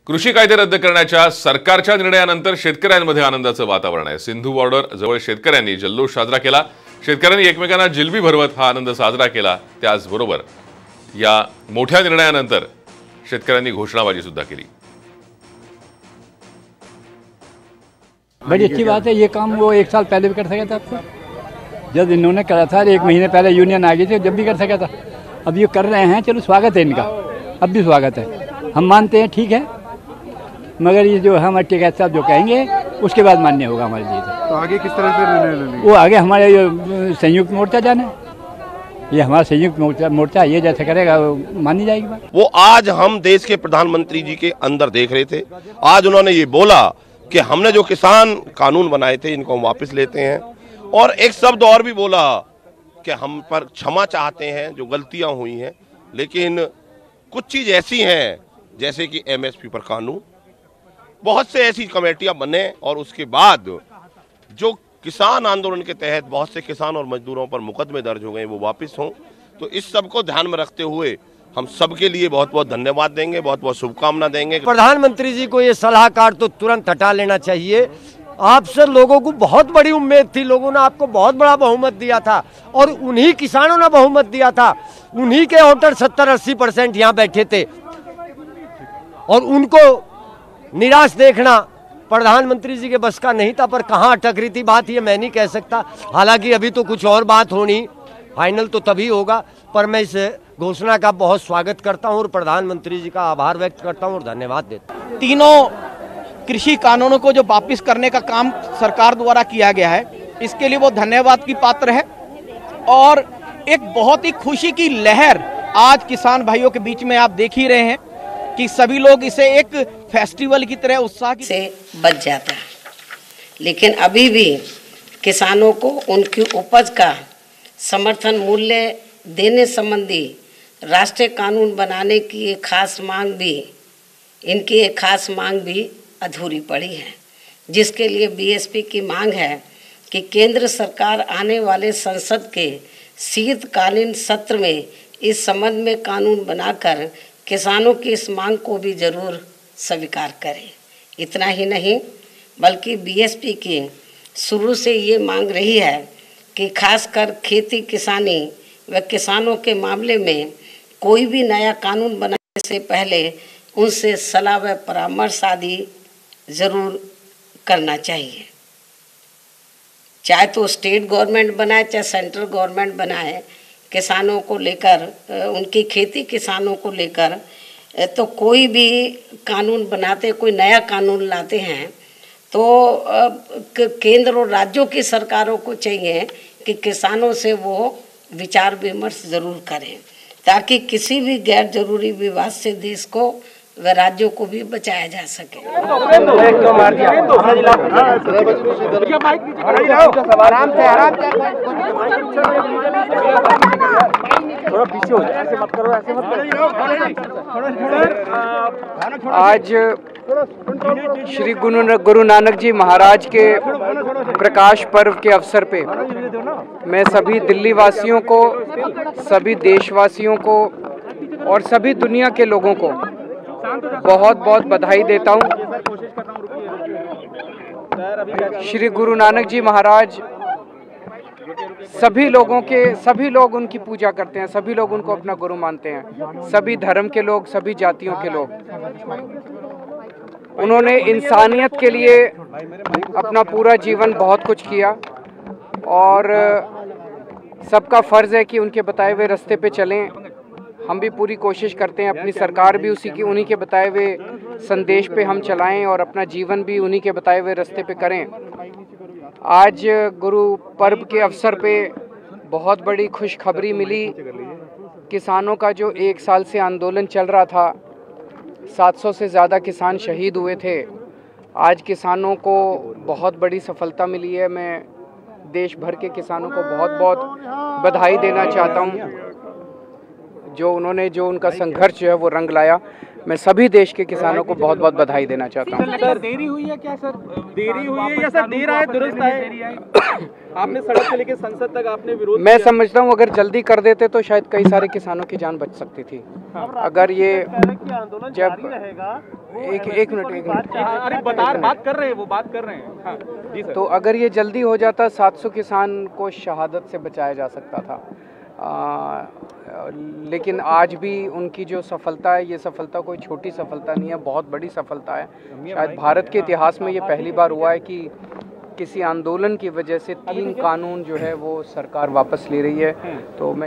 कृषी कायदे रद्द करण्याच्या सरकारच्या निर्णयानंतर शेतकऱ्यांमध्ये आनंदाचं वातावरण आहे। सिंधू बॉर्डर जवळ शेतकऱ्यांनी जल्लोष साजरा केला। शेतकऱ्यांनी एकमेकांना जिलबी भरवत हा आनंद साजरा केला। त्याचबरोबर या मोठ्या निर्णयानंतर शेतकऱ्यांनी घोषणाबाजी सुद्धा केली। बड़ी अच्छी बात है। ये काम वो 1 साल पहले भी कर सका था। आपको जब इन्होंने करा था 1 महीने पहले यूनियन आ गई थी, जब भी कर सका था। अब ये कर रहे हैं, चलो स्वागत है इनका, अब भी स्वागत है। हम मानते हैं, ठीक है, मगर ये जो हमारे टिकैत साहब जो कहेंगे उसके बाद मान्य होगा हमारे लिए। तो आगे किस तरह से निर्णय लेंगे? वो आगे हमारे संयुक्त मोर्चा जाने, ये हमारा संयुक्त मोर्चा ये जैसे करेगा मानी जाएगी बात। वो आज हम देश के प्रधानमंत्री जी के अंदर देख रहे थे। आज उन्होंने ये बोला कि हमने जो किसान कानून बनाए थे इनको हम वापस लेते हैं, और एक शब्द और भी बोला कि हम पर क्षमा चाहते हैं जो गलतियां हुई हैं, लेकिन कुछ चीज ऐसी हैं जैसे कि एमएसपी पर कानून, बहुत से ऐसी कमेटियां बने और उसके बाद जो किसान आंदोलन के तहत बहुत से किसान और मजदूरों पर मुकदमे दर्ज हो गए वो वापस हों। तो इस सब को ध्यान में रखते हुए हम सबके लिए बहुत बहुत धन्यवाद देंगे, बहुत बहुत शुभकामना देंगे। प्रधानमंत्री जी को ये सलाहकार तो तुरंत हटा लेना चाहिए। आपसे लोगों को बहुत बड़ी उम्मीद थी, लोगों ने आपको बहुत बड़ा बहुमत दिया था और उन्हीं किसानों ने बहुमत दिया था। उन्हीं के वोटर 70-80% यहाँ बैठे थे और उनको निराश देखना प्रधानमंत्री जी के बस का नहीं था। पर कहाँ अटक रही थी बात, ये मैं नहीं कह सकता। हालांकि अभी तो कुछ और बात होनी, फाइनल तो तभी होगा। पर मैं इस घोषणा का बहुत स्वागत करता हूँ और प्रधानमंत्री जी का आभार व्यक्त करता हूँ और धन्यवाद देता हूँ। तीनों कृषि कानूनों को जो वापस करने का काम सरकार द्वारा किया गया है, इसके लिए वो धन्यवाद की पात्र है। और एक बहुत ही खुशी की लहर आज किसान भाइयों के बीच में आप देख ही रहे हैं कि सभी लोग इसे एक फेस्टिवल की तरह उत्साह से बच जाता है। लेकिन अभी भी किसानों को उनकी उपज का समर्थन मूल्य देने संबंधी राष्ट्रीय कानून बनाने की एक खास मांग भी अधूरी पड़ी है, जिसके लिए बीएसपी की मांग है कि केंद्र सरकार आने वाले संसद के शीतकालीन सत्र में इस संबंध में कानून बनाकर किसानों की इस मांग को भी जरूर स्वीकार करें। इतना ही नहीं बल्कि बीएसपी की शुरू से ये मांग रही है कि खासकर खेती किसानी व किसानों के मामले में कोई भी नया कानून बनाने से पहले उनसे सलाह व परामर्श आदि ज़रूर करना चाहिए। चाहे तो स्टेट गवर्नमेंट बनाए चाहे सेंट्रल गवर्नमेंट बनाए, किसानों को लेकर, उनकी खेती किसानों को लेकर तो कोई भी कानून बनाते, कोई नया कानून लाते हैं तो केंद्र और राज्यों की सरकारों को चाहिए कि किसानों से वो विचार विमर्श ज़रूर करें, ताकि किसी भी गैर जरूरी विवाद से देश को व राज्यों को भी बचाया जा सके। आज श्री गुरु नानक जी महाराज के प्रकाश पर्व के अवसर पे मैं सभी दिल्ली वासियों को, सभी देशवासियों को और सभी दुनिया के लोगों को बहुत बहुत बधाई देता हूँ। श्री गुरु नानक जी महाराज सभी लोग उनकी पूजा करते हैं, सभी लोग उनको अपना गुरु मानते हैं, सभी धर्म के लोग, सभी जातियों के लोग। उन्होंने इंसानियत के लिए अपना पूरा जीवन बहुत कुछ किया और सबका फ़र्ज़ है कि उनके बताए हुए रास्ते पे चलें। हम भी पूरी कोशिश करते हैं, अपनी सरकार भी उन्हीं के बताए हुए संदेश पे हम चलाएं और अपना जीवन भी उन्हीं के बताए हुए रास्ते पे करें। आज गुरु पर्व के अवसर पे बहुत बड़ी खुशखबरी मिली। किसानों का जो 1 साल से आंदोलन चल रहा था, 700 से ज़्यादा किसान शहीद हुए थे। आज किसानों को बहुत बड़ी सफलता मिली है। मैं देश भर के किसानों को बहुत बहुत बधाई देना चाहता हूं, जो उनका संघर्ष जो है वो रंग लाया। मैं सभी देश के किसानों को बहुत बहुत बधाई देना चाहता हूँ। सर देरी हुई है क्या सर? देरी हुई है या सर देर आए दुरुस्त आए? आपने सड़क से लेकर संसद तक आपने विरोध मैं समझता हूँ अगर जल्दी कर देते तो शायद कई सारे किसानों की जान बच सकती थी। अगर ये जब एक मिनट अरे बात कर रहे हैं, वो बात कर रहे हैं। हाँ, जी सर। तो अगर ये जल्दी हो जाता 700 किसान को शहादत से बचाया जा सकता था। लेकिन आज भी उनकी जो सफलता है, ये सफलता कोई छोटी सफलता नहीं है, बहुत बड़ी सफलता है। शायद भारत के इतिहास में ये पहली बार हुआ है कि किसी आंदोलन की वजह से 3 कानून जो है वो सरकार वापस ले रही है। तो मैं